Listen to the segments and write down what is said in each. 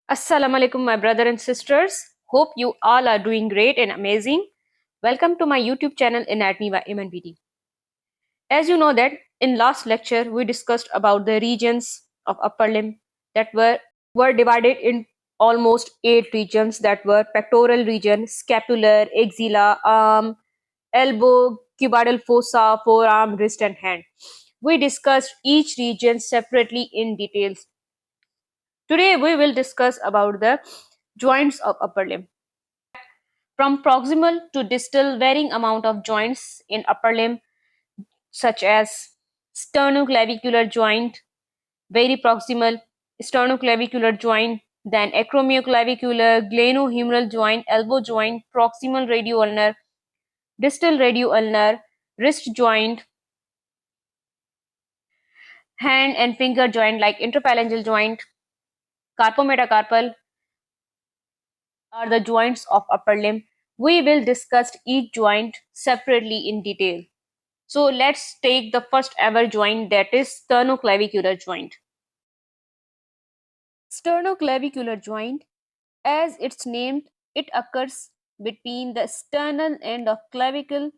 Assalamu alaikum, my brother and sisters. Hope you all are doing great and amazing. Welcome to my YouTube channel Anatomy by MNBT. As you know that in last lecture we discussed about the regions of upper limb that were divided in almost 8 regions, that were pectoral region, scapular, axilla, arm, elbow, cubital fossa, forearm, wrist and hand. We discussed each region separately in details. Today we will discuss about the joints of upper limb. From proximal to distal, varying amount of joints in upper limb, such as sternoclavicular joint, very proximal, sternoclavicular joint, then acromioclavicular, glenohumeral joint, elbow joint, proximal radioulnar, distal radioulnar, wrist joint, hand and finger joint like interphalangeal joint, carpometacarpal are the joints of upper limb. We will discuss each joint separately in detail. So let's take the first ever joint, that is sternoclavicular joint. Sternoclavicular joint, as it's named, it occurs between the sternal end of clavicle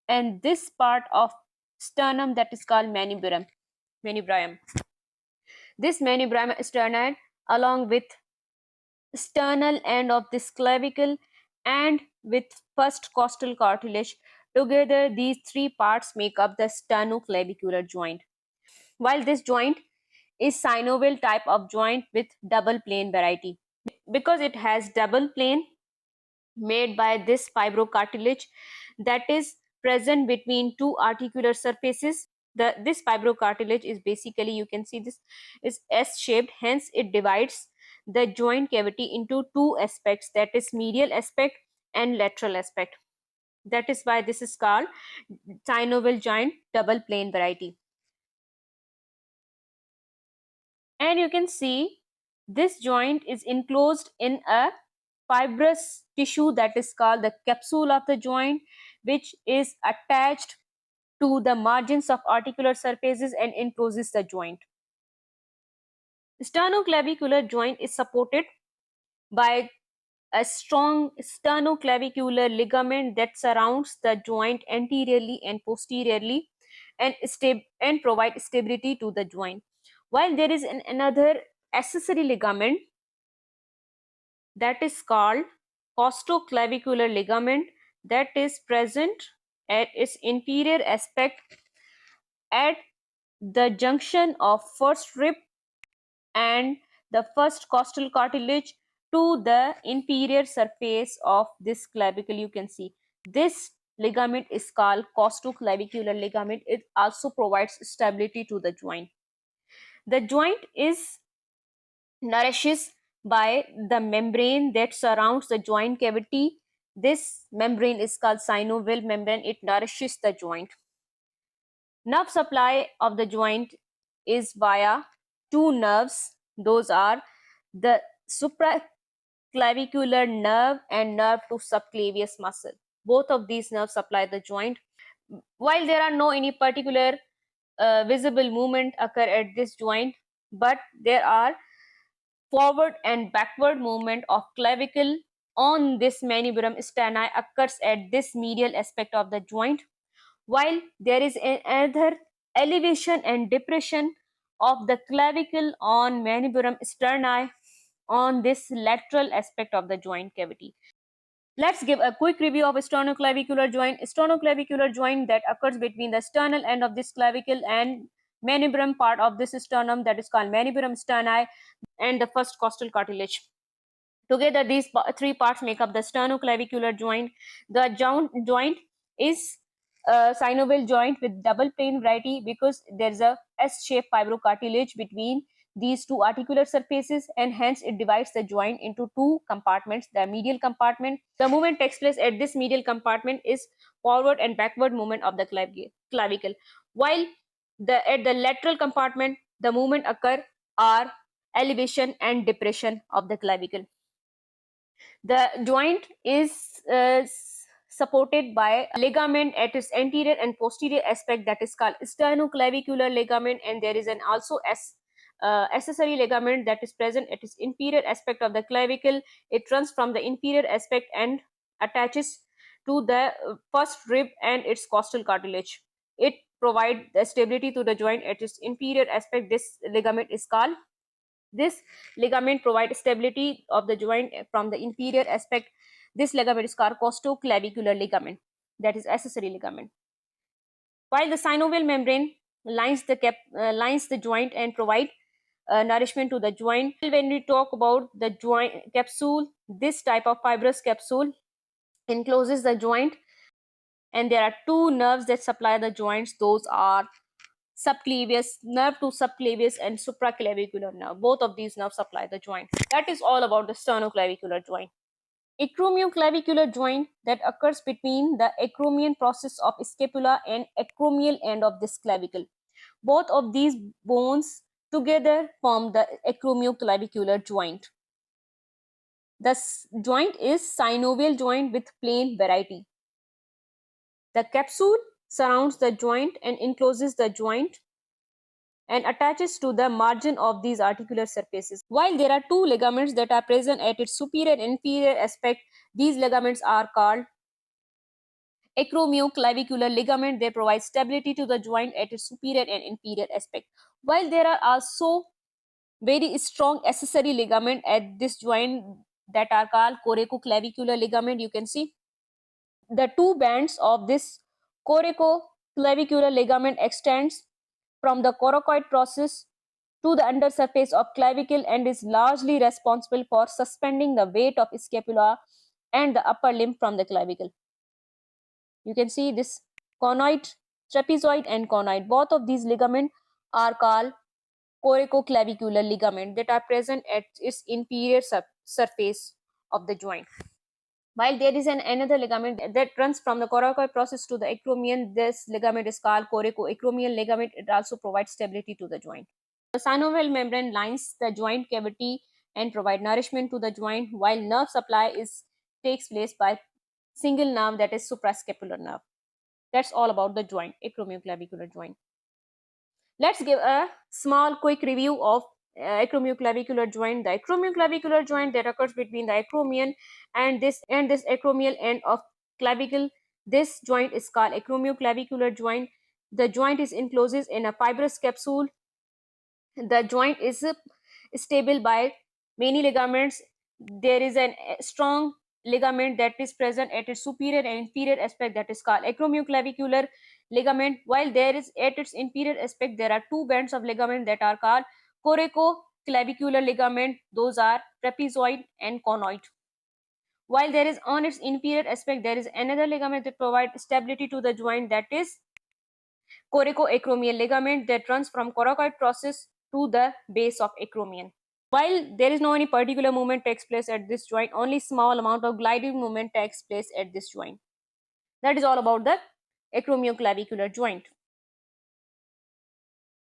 and this part of sternum that is called manubrium. This manubrium sternum along with sternal end of this clavicle and with first costal cartilage, together these three parts make up the sternoclavicular joint. While this joint is synovial type of joint with double plane variety, because it has double plane made by this fibrocartilage that is present between two articular surfaces. This fibrocartilage is basically, you can see this is S shaped, hence it divides the joint cavity into two aspects, that is medial aspect and lateral aspect. That is why this is called synovial joint double plane variety. And you can see this joint is enclosed in a fibrous tissue that is called the capsule of the joint, which is attached to the margins of articular surfaces and encloses the joint. Sternoclavicular joint is supported by a strong sternoclavicular ligament that surrounds the joint anteriorly and posteriorly and provide stability to the joint. While there is another accessory ligament that is called costoclavicular ligament that is present at its inferior aspect at the junction of first rib and the first costal cartilage to the inferior surface of this clavicle. You can see this ligament is called costoclavicular ligament. It also provides stability to the joint. The joint is nourishes by the membrane that surrounds the joint cavity. This membrane is called synovial membrane. It nourishes the joint. Nerve supply of the joint is via two nerves. Those are the supraclavicular nerve and nerve to subclavius muscle. Both of these nerves supply the joint. While there are no any particular visible movement occur at this joint, but there are forward and backward movement of clavicle on this manubrium sterni occurs at this medial aspect of the joint, while there is another elevation and depression of the clavicle on manubrium sterni on this lateral aspect of the joint cavity. Let's give a quick review of sternoclavicular joint. Sternoclavicular joint that occurs between the sternal end of this clavicle and manubrium part of this sternum, that is called manubrium sterni, and the first costal cartilage. Together, these three parts make up the sternoclavicular joint. The joint is a synovial joint with double plane variety because there is a S-shaped fibrocartilage between these two articular surfaces, and hence it divides the joint into two compartments. The medial compartment, the movement takes place at this medial compartment is forward and backward movement of the clavicle, while at the lateral compartment the movement occur are elevation and depression of the clavicle. The joint is supported by a ligament at its anterior and posterior aspect that is called sternoclavicular ligament, and there is an also accessory ligament that is present at its inferior aspect of the clavicle. It runs from the inferior aspect and attaches to the first rib and its costal cartilage. It provides the stability to the joint at its inferior aspect. This ligament provides stability of the joint from the inferior aspect. This ligament is called costoclavicular ligament, that is accessory ligament. While the synovial membrane lines the joint and provide nourishment to the joint. When we talk about the joint capsule, this type of fibrous capsule encloses the joint, and there are two nerves that supply the joints. Those are subclavius nerve to subclavius and supraclavicular nerve. Both of these nerves supply the joint. That is all about the sternoclavicular joint. Acromioclavicular joint that occurs between the acromion process of scapula and acromial end of this clavicle. Both of these bones together form the acromioclavicular joint. The joint is synovial joint with plain variety. The capsule surrounds the joint and encloses the joint and attaches to the margin of these articular surfaces. While there are two ligaments that are present at its superior and inferior aspect, these ligaments are called acromioclavicular ligament. They provide stability to the joint at its superior and inferior aspect. While there are also very strong accessory ligament at this joint that are called coracoclavicular ligament. You can see the two bands of this coracoclavicular ligament extends from the coracoid process to the undersurface of clavicle and is largely responsible for suspending the weight of scapula and the upper limb from the clavicle. You can see this conoid, trapezoid and conoid. Both of these ligaments are called coracoclavicular ligament that are present at its inferior surface of the joint. While there is another ligament that runs from the coracoid process to the acromion, this ligament is called coracoacromial ligament. It also provides stability to the joint. The synovial membrane lines the joint cavity and provide nourishment to the joint, while nerve supply takes place by single nerve, that is suprascapular nerve. That's all about the joint, acromioclavicular joint. Let's give a small quick review of acromioclavicular joint. The acromioclavicular joint that occurs between the acromion and this acromial end of clavicle. This joint is called acromioclavicular joint. The joint is enclosed in a fibrous capsule. The joint is stable by many ligaments. There is a strong ligament that is present at its superior and inferior aspect, that is called acromioclavicular ligament. While there is at its inferior aspect, there are two bands of ligament that are called coracoclavicular ligament. Those are trapezoid and conoid. While there is on its inferior aspect, there is another ligament that provides stability to the joint, that is coracoacromial ligament that runs from coracoid process to the base of acromion. While there is no any particular movement takes place at this joint, only small amount of gliding movement takes place at this joint. That is all about the acromioclavicular joint.